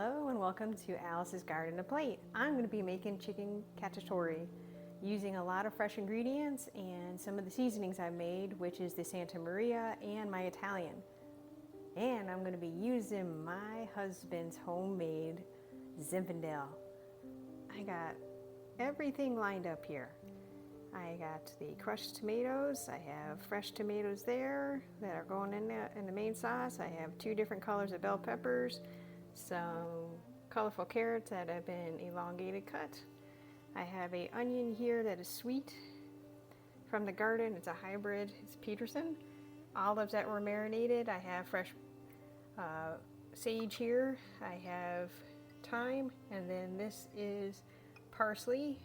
Hello and welcome to Alice's Garden to Plate. I'm going to be making chicken cacciatore using a lot of fresh ingredients and some of the seasonings I made, which is the Santa Maria and my Italian. And I'm going to be using my husband's homemade Zinfandel. I got everything lined up here. I got the crushed tomatoes. I have fresh tomatoes there that are going in the main sauce. I have 2 different colors of bell peppers, some colorful carrots that have been elongated cut. I have an onion here that is sweet from the garden. It's a hybrid. It's Peterson. Olives that were marinated. I have fresh sage here. I have thyme, and then this is parsley,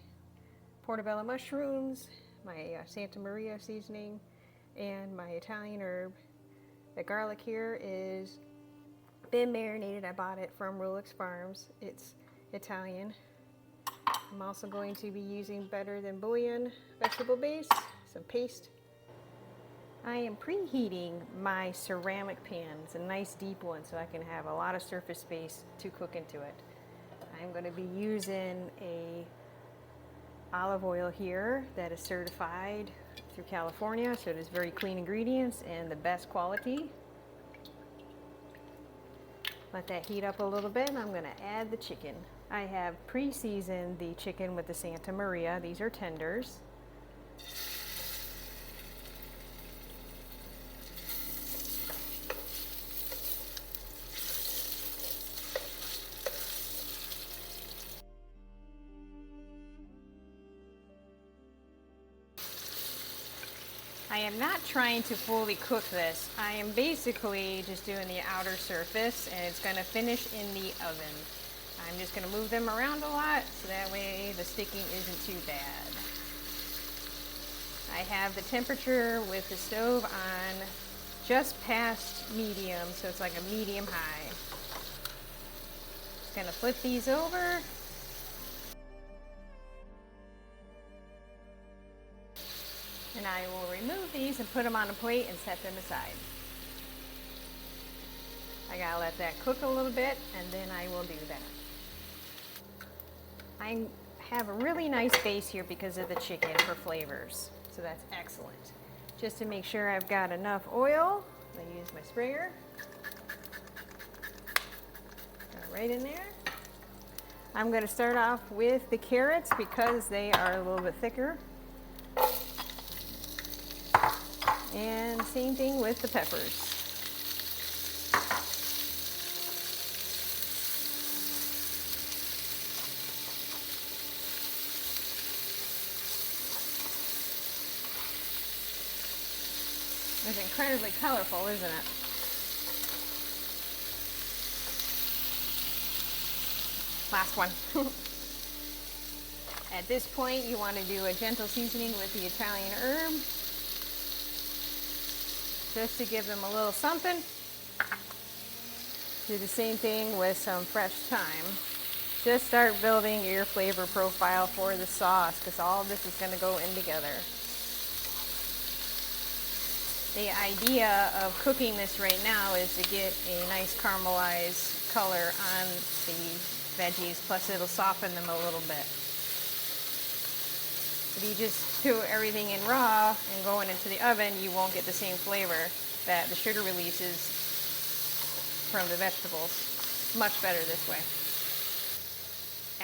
portobello mushrooms, my Santa Maria seasoning, and my Italian herb. The garlic here is been marinated. I bought it from Rolex Farms. It's Italian. I'm also going to be using Better Than Bouillon vegetable base, some paste. I am preheating my ceramic pan. It's a nice deep one so I can have a lot of surface space to cook into it. I'm going to be using a olive oil here that is certified through California, so it is very clean ingredients and the best quality. Let that heat up a little bit and I'm going to add the chicken. I have pre-seasoned the chicken with the Santa Maria. These are tenders. I am not trying to fully cook this. I am basically just doing the outer surface and it's going to finish in the oven. I'm just going to move them around a lot so that way the sticking isn't too bad. I have the temperature with the stove on just past medium, so it's like a medium high. Just going to flip these over. And I will remove these and put them on a plate and set them aside. I gotta let that cook a little bit and then I will do that. I have a really nice base here because of the chicken for flavors. So that's excellent. Just to make sure I've got enough oil, I use my sprayer. Go right in there. I'm gonna start off with the carrots because they are a little bit thicker. And same thing with the peppers. It's incredibly colorful, isn't it? Last one. At this point, you want to do a gentle seasoning with the Italian herb, just to give them a little something. Do the same thing with some fresh thyme. Just start building your flavor profile for the sauce because all of this is going to go in together. The idea of cooking this right now is to get a nice caramelized color on the veggies, plus it'll soften them a little bit. If you just do everything in raw and going into the oven, you won't get the same flavor that the sugar releases from the vegetables. Much better this way.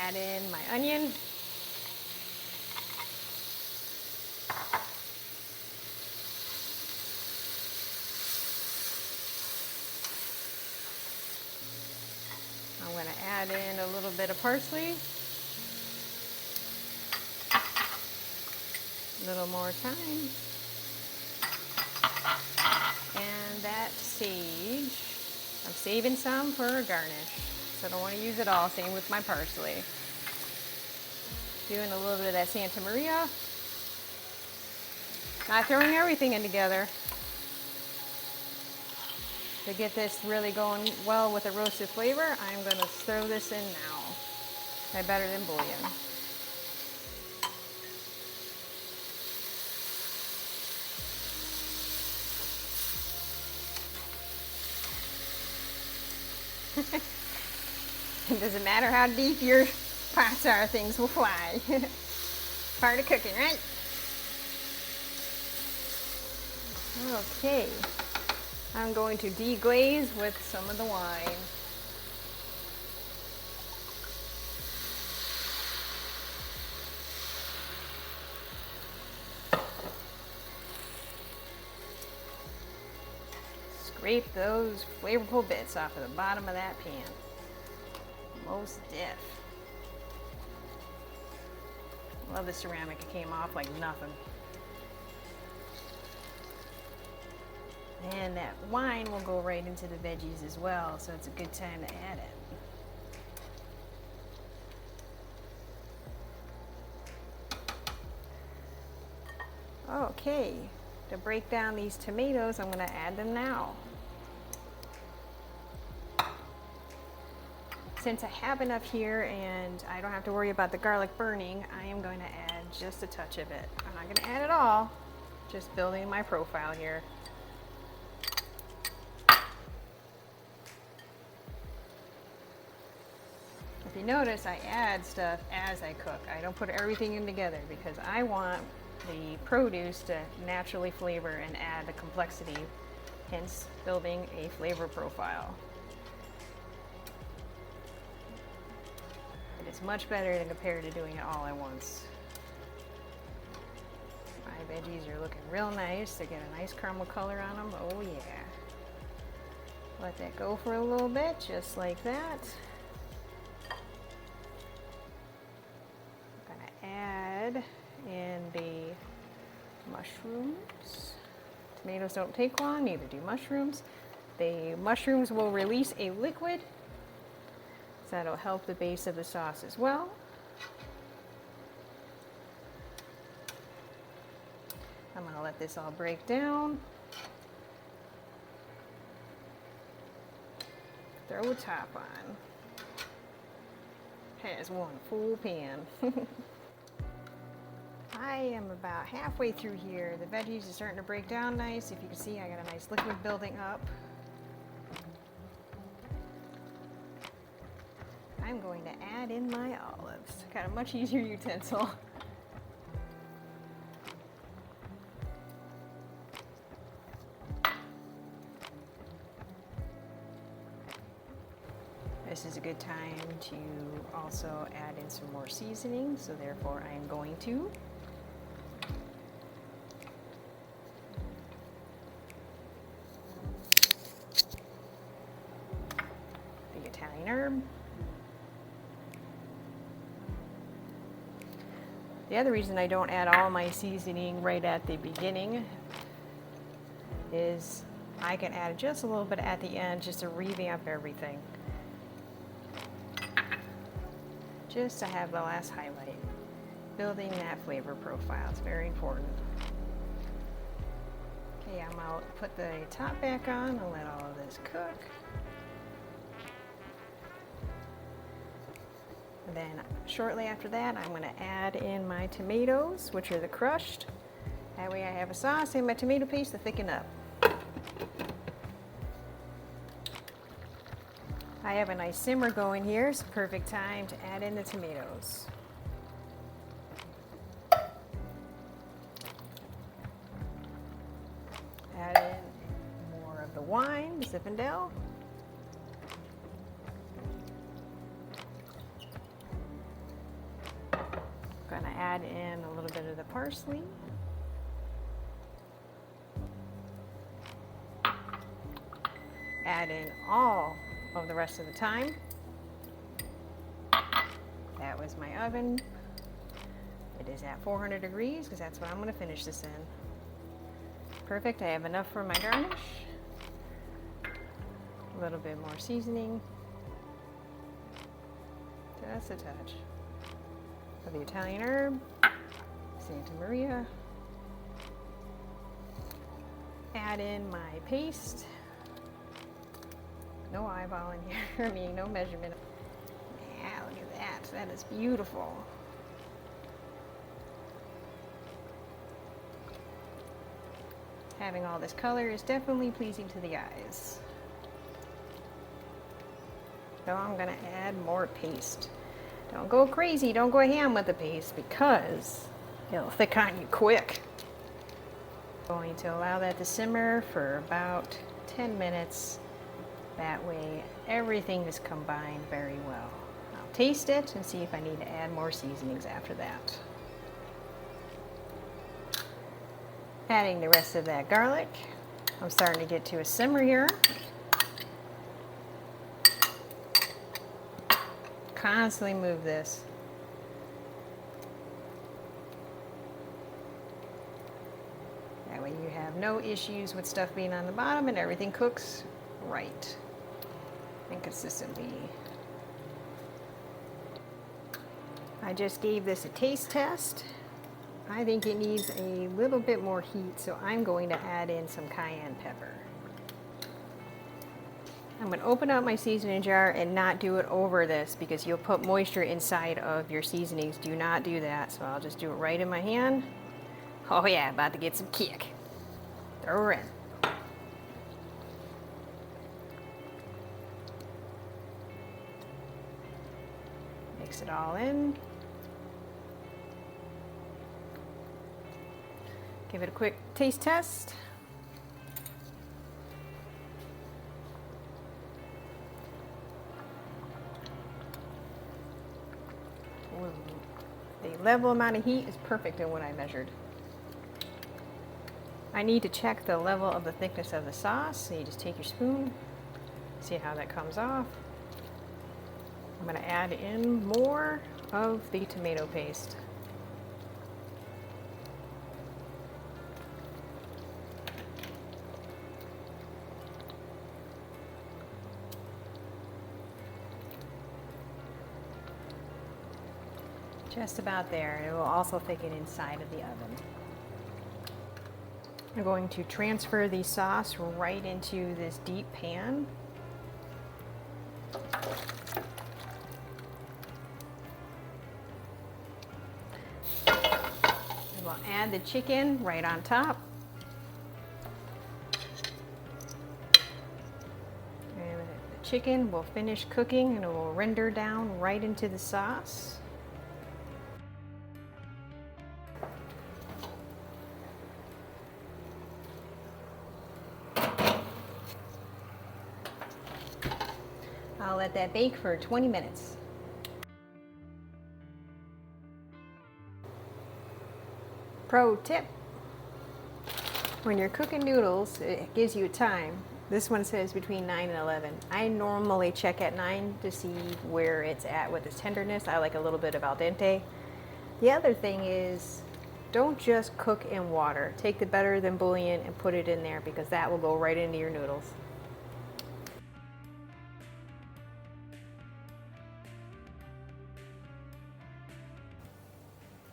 Add in my onion. I'm going to add in a little bit of parsley. A little more thyme. And that sage. I'm saving some for a garnish, so I don't want to use it all. Same with my parsley. Doing a little bit of that Santa Maria. Not throwing everything in together. To get this really going well with the roasted flavor, I'm going to throw this in now. My Better Than Bouillon. It doesn't matter how deep your pots are, things will fly. Part of cooking, right? Okay, I'm going to deglaze with some of the wine. Scrape those flavorful bits off of the bottom of that pan. Most def. Love the ceramic, it came off like nothing. And that wine will go right into the veggies as well, so it's a good time to add it. Okay, to break down these tomatoes, I'm going to add them now. Since I have enough here and I don't have to worry about the garlic burning, I am going to add just a touch of it. I'm not going to add it all, just building my profile here. If you notice, I add stuff as I cook. I don't put everything in together because I want the produce to naturally flavor and add the complexity, hence building a flavor profile. It is much better than compared to doing it all at once. My veggies are looking real nice. They get a nice caramel color on them. Oh yeah. Let that go for a little bit, just like that. I'm gonna add in the mushrooms. Tomatoes don't take long, neither do mushrooms. The mushrooms will release a liquid, so that'll help the base of the sauce as well. I'm gonna let this all break down. Throw a top on. Has one full pan. I am about halfway through here. The veggies are starting to break down nice. If you can see, I got a nice liquid building up. I'm going to add in my olives. Got a much easier utensil. This is a good time to also add in some more seasoning, so therefore I am going to. The Italian herb. The other reason I don't add all my seasoning right at the beginning is I can add just a little bit at the end just to revamp everything. Just to have the last highlight. Building that flavor profile, it's very important. Okay, I'm gonna put the top back on and let all of this cook. And then shortly after that, I'm going to add in my tomatoes, which are the crushed. That way I have a sauce and my tomato paste to thicken up. I have a nice simmer going here. It's the perfect time to add in the tomatoes. Add in more of the wine, the Zinfandel. Going to add in a little bit of the parsley. Add in all of the rest of the thyme. That was my oven. It is at 400 degrees because that's what I'm going to finish this in. Perfect. I have enough for my garnish. A little bit more seasoning. Just a touch. For the Italian herb, Santa Maria. Add in my paste. No eyeball in here, I mean no measurement. Yeah, look at that, that is beautiful. Having all this color is definitely pleasing to the eyes. So I'm gonna add more paste. Don't go crazy, don't go ham with the paste because it'll thick on you quick. Going to allow that to simmer for about 10 minutes. That way everything is combined very well. I'll taste it and see if I need to add more seasonings after that. Adding the rest of that garlic. I'm starting to get to a simmer here. Constantly move this. That way you have no issues with stuff being on the bottom and everything cooks right and consistently. I just gave this a taste test. I think it needs a little bit more heat, so I'm going to add in some cayenne pepper. I'm going to open up my seasoning jar and not do it over this because you'll put moisture inside of your seasonings. Do not do that, so I'll just do it right in my hand. Oh yeah, about to get some kick. Throw her in. Mix it all in. Give it a quick taste test. The level amount of heat is perfect in what I measured. I need to check the level of the thickness of the sauce, so you just take your spoon, see how that comes off. I'm going to add in more of the tomato paste. Just about there. It will also thicken inside of the oven. I'm going to transfer the sauce right into this deep pan. And we'll add the chicken right on top. And the chicken will finish cooking and it will render down right into the sauce. I'll let that bake for 20 minutes. Pro tip, when you're cooking noodles, it gives you a time. This one says between 9 and 11. I normally check at 9 to see where it's at with its tenderness. I like a little bit of al dente. The other thing is, don't just cook in water. Take the better than bouillon and put it in there because that will go right into your noodles.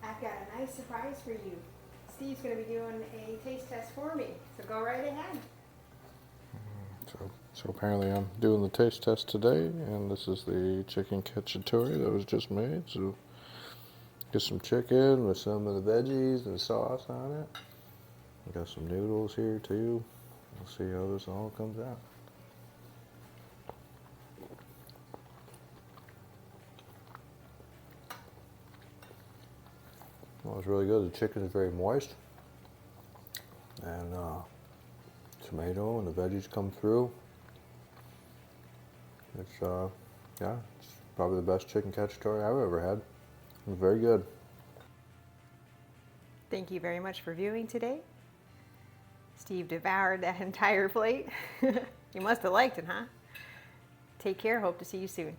I've got a nice surprise for you. Steve's going to be doing a taste test for me, so go right ahead. So apparently I'm doing the taste test today, and this is the chicken cacciatore that was just made. So get some chicken with some of the veggies and sauce on it. I got some noodles here too. We'll see how this all comes out. Well, it's really good. The chicken is very moist, and tomato and the veggies come through. It's yeah, it's probably the best chicken cacciatore I've ever had. It's very good. Thank you very much for viewing today. Steve devoured that entire plate. You must have liked it, huh? Take care. Hope to see you soon.